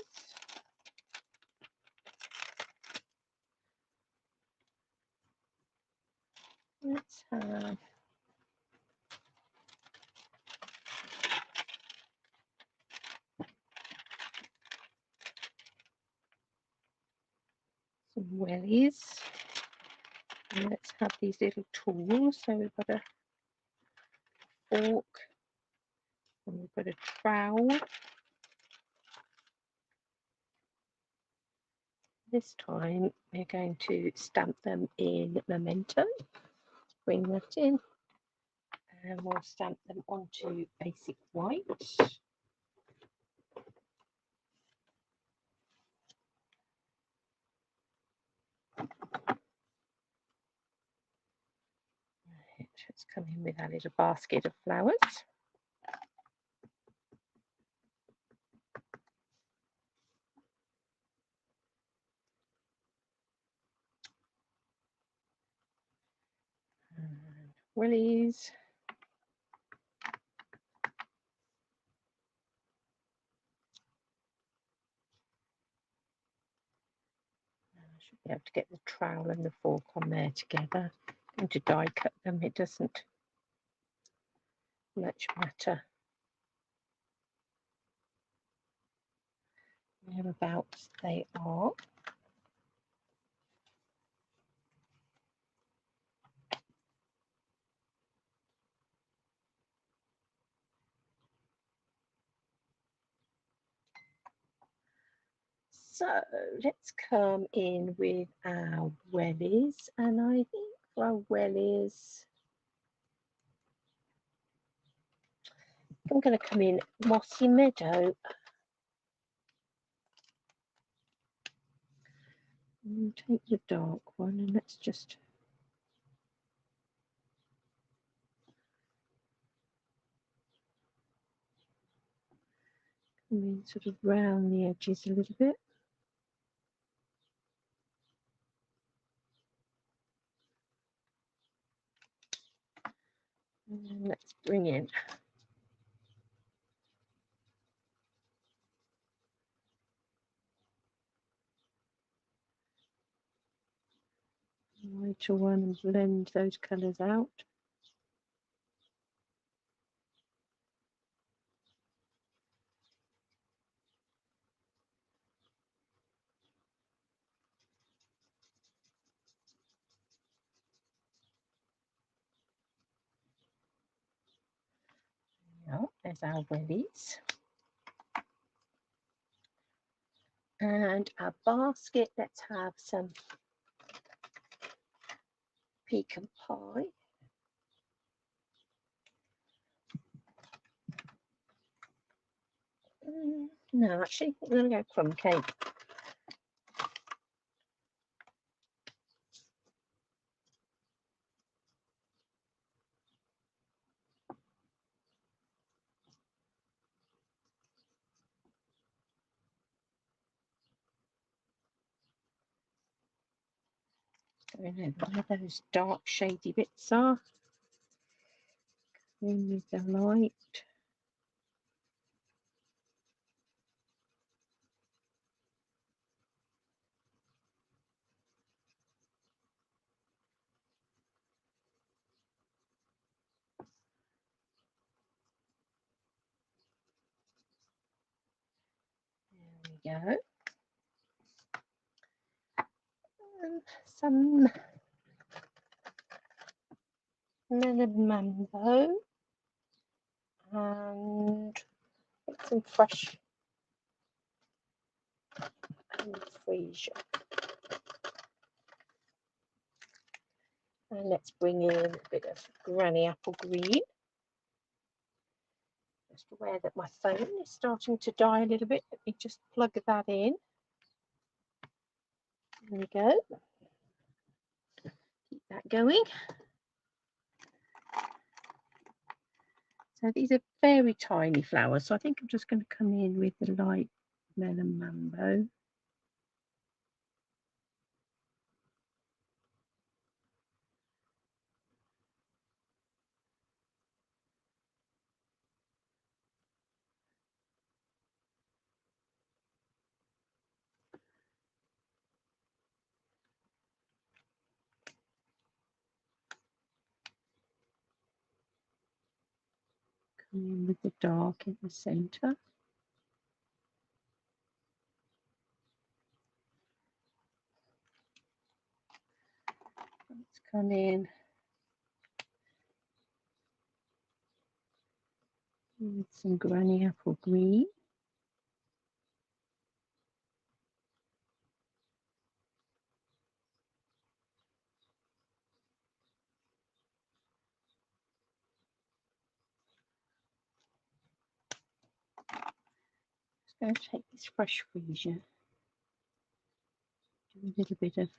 Let's have some wellies. And let's have these little tools. So we've got a fork and we've got a trowel. This time we're going to stamp them in Memento. Bring that in and we'll stamp them onto basic white. Let's come in with our little basket of flowers. And willies. I should be able to get the trowel and the fork on there together. I'm going to die cut them, it doesn't much matter. Whereabouts they are. So let's come in with our wellies, and I think for our wellies, I'm going to come in Mossy Meadow. And take the dark one and let's just come in sort of round the edges a little bit. And let's bring in a lighter one and blend those colours out. Now, there's our wellies. And our basket, let's have some pecan pie. No, actually, I'm going to go crumb cake. Going over where those dark shady bits are. In with the light. There we go. And some melon mambo and some fresh freesia. And let's bring in a bit of granny apple green. Just aware that my phone is starting to die a little bit. Let me just plug that in. There we go. Keep that going. So these are very tiny flowers. So I think I'm just going to come in with the light melon mambo. Come in with the dark in the centre. Let's come in with some granny apple green. Just going to take this fresh freesia. Do a little bit of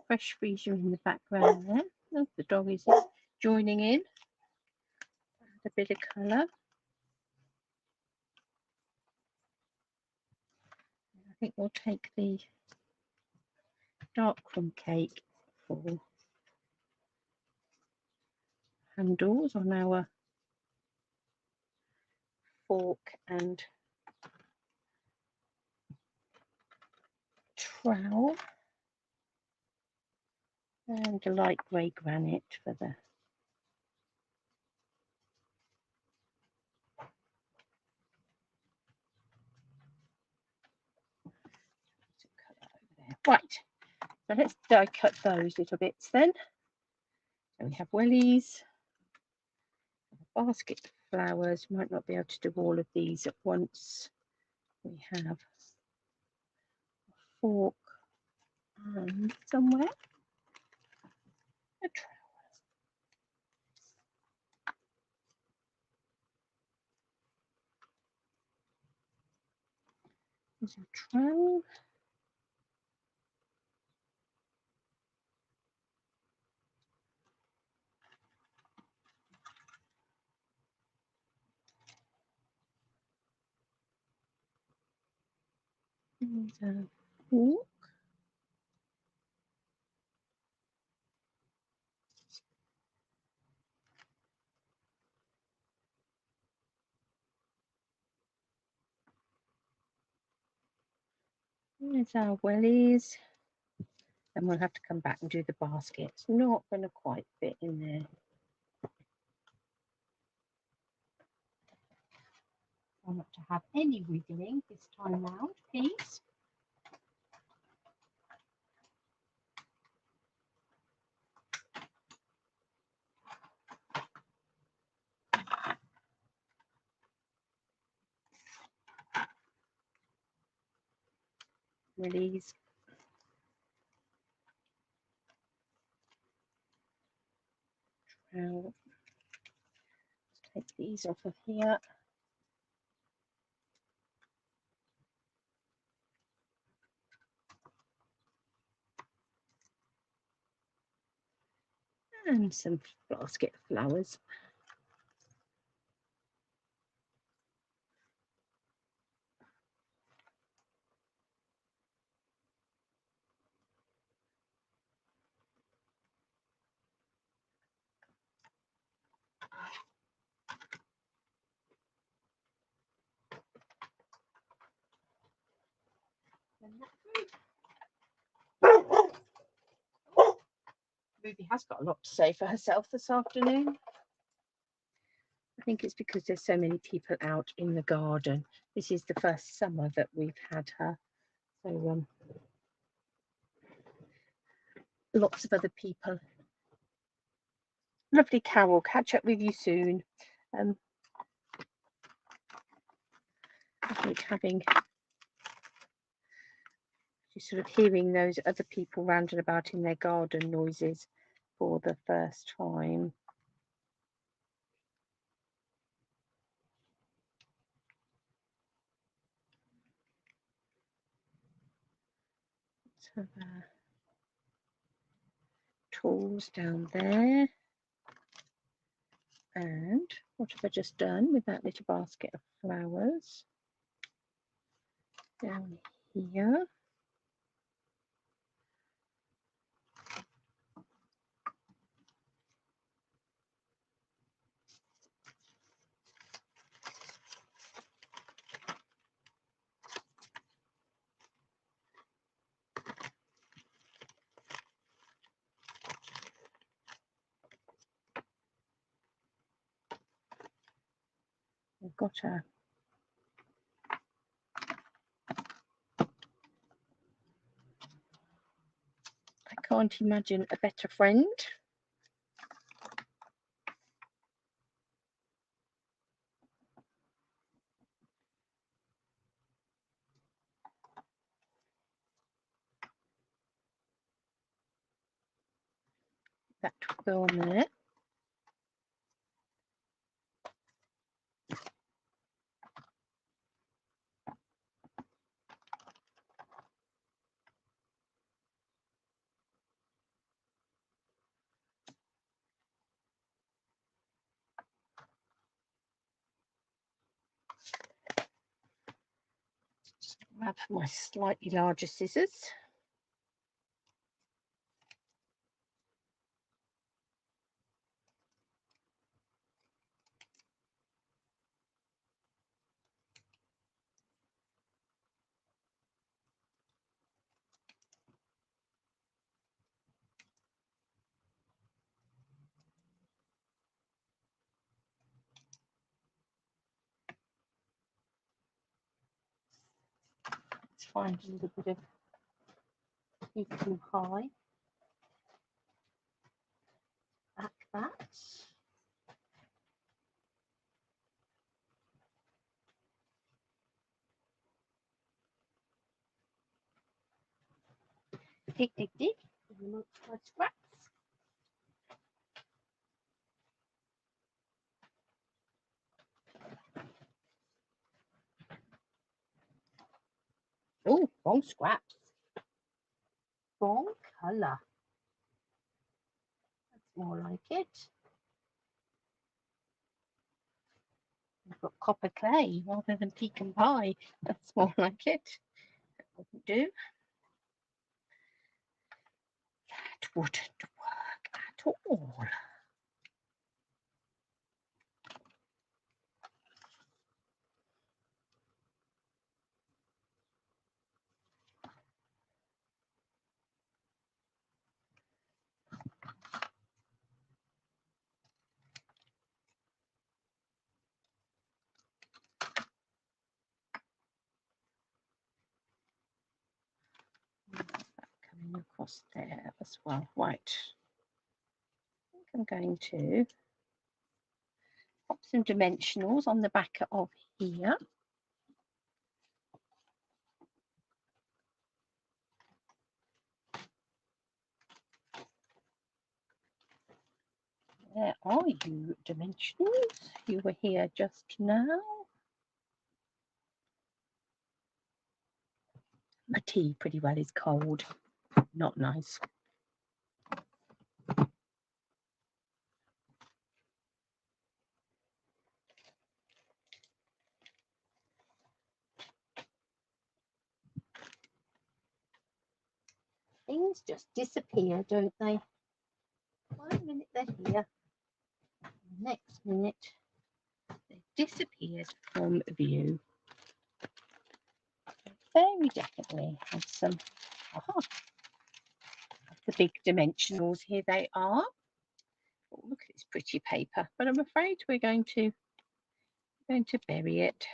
fresh freesia in the background there. Oh, the dog is joining in. Add a bit of colour. I think we'll take the dark crumb cake for handles on our fork and trowel, and a light grey granite for the right. So let's die cut those little bits then. So we have wellies, a basket of flowers. Might not be able to do all of these at once. We have a fork and somewhere a trowel. There's a trowel. There's a fork. There's our wellies. And we'll have to come back and do the basket. It's not going to quite fit in there. Try not to have any wiggling this time round, please. Release. these off of here. And some basket flowers. Ruby has got a lot to say for herself this afternoon. I think it's because there's so many people out in the garden. This is the first summer that we've had her. So lots of other people. Lovely Carol, catch up with you soon. I think having just sort of hearing those other people round and about in their garden noises for the first time. Let's have tools down there. And what have I just done with that little basket of flowers? Down here. I've got a I can't imagine a better friend. That will go on there. Grab my slightly larger scissors. Let's find a little bit of equal high. Like that. Dig, dig, dig. Amongst my scraps. Oh, wrong scraps. Wrong colour. That's more like it. I've got copper clay rather than pecan pie. That's more like it. That wouldn't do. That wouldn't work at all. Coming across there as well. Right. I think I'm going to pop some dimensionals on the back of here. Where are you, Dimensionals? You were here just now. My tea pretty well is cold. Not nice. Things just disappear, don't they? 1 minute they're here, next minute they've disappeared from view. Very definitely have some of the big dimensionals. Here they are. Oh, look at this pretty paper, but I'm afraid we're going to bury it.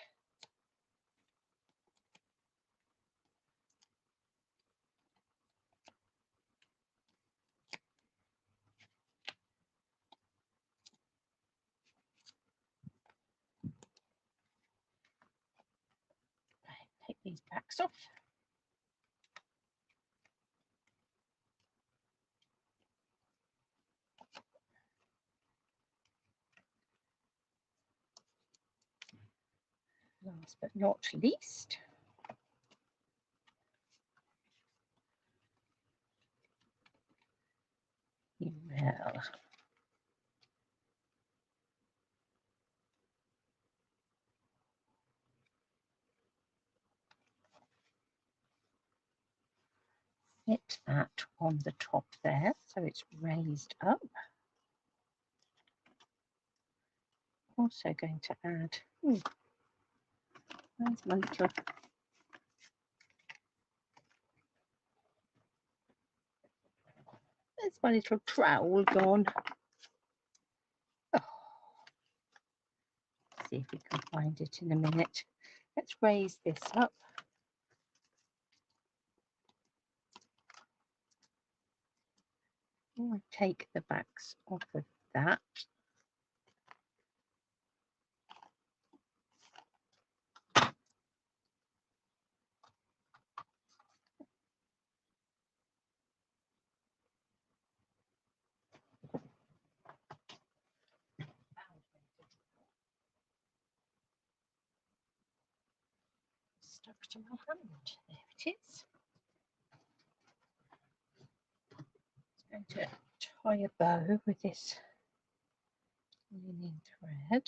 Take these backs off. Last but not least, you will fit that on the top there, so it's raised up. Also going to add, where's my little, there's my little trowel gone. Oh, see if we can find it in a minute. Let's raise this up. I'll take the backs off of that. Stuck to my hand. There it is. I'm going to tie a bow with this linen thread.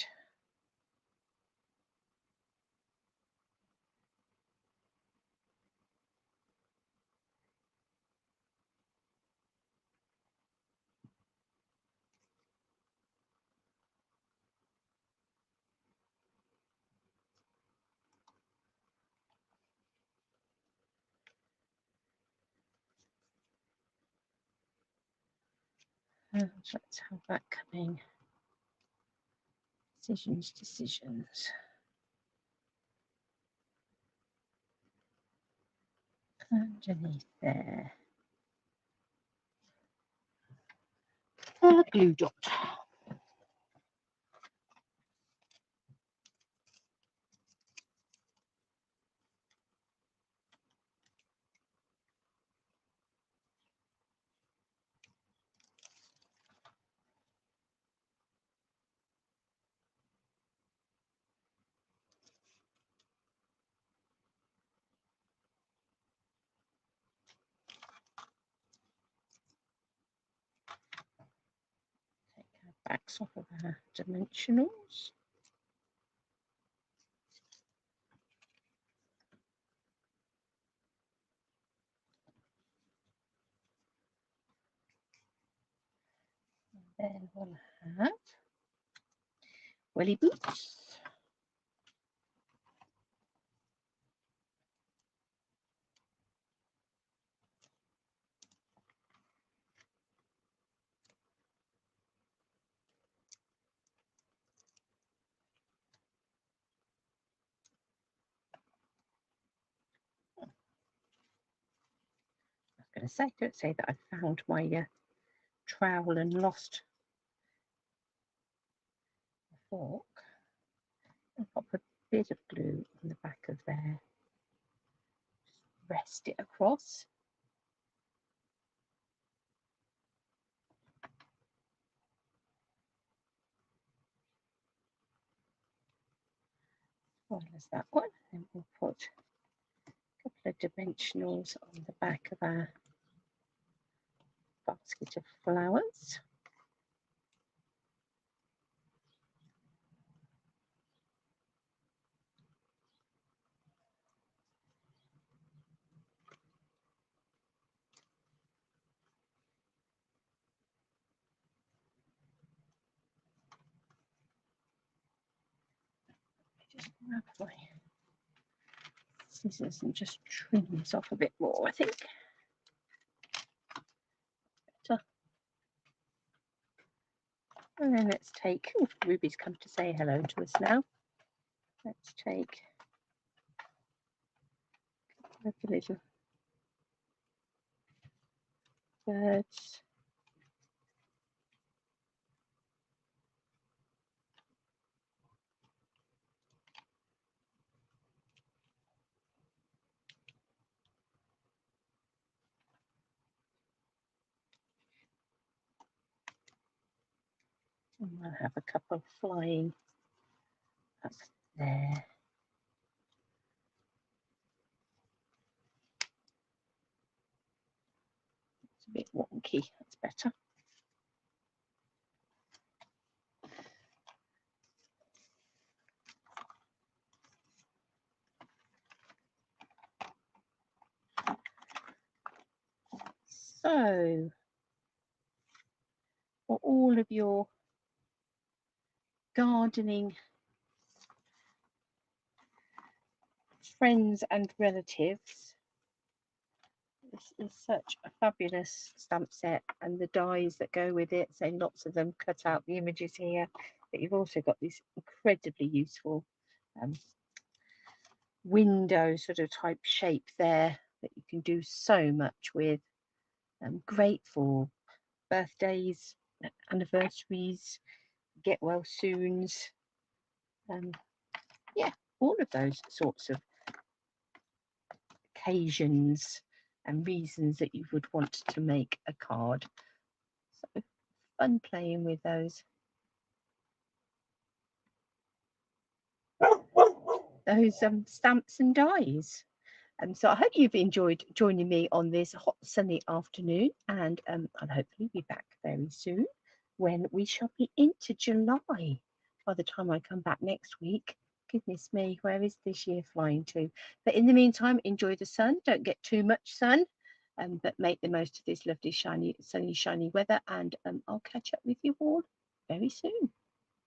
Let's have that coming. Decisions. Underneath there. A glue dot. Backs off of our dimensionals. And then we'll have welly boots. Going to say, don't say that I found my trowel and lost the fork. I'll pop a bit of glue on the back of there. Just rest it across. well, there's that one. And we'll put a couple of dimensionals on the back of our basket of flowers. Just grab my scissors and just trim this off a bit more, I think. Better. And then let's take, oh, Ruby's come to say hello to us now. Let's take a little birds. And we'll have a couple flying up there. It's a bit wonky, that's better. So, for all of your gardening friends and relatives, this is such a fabulous stamp set, and the dies that go with it, so lots of them cut out the images here, but you've also got this incredibly useful window sort of type shape there that you can do so much with. Great for birthdays, anniversaries, get well soons, yeah, all of those sorts of occasions and reasons that you would want to make a card. So fun playing with those stamps and dies. So I hope you've enjoyed joining me on this hot sunny afternoon, and I'll hopefully be back very soon when we shall be into July. By the time I come back next week, goodness me, where is this year flying to? But in the meantime, enjoy the sun. Don't get too much sun, but make the most of this lovely, shiny, sunny, shiny weather. And I'll catch up with you all very soon.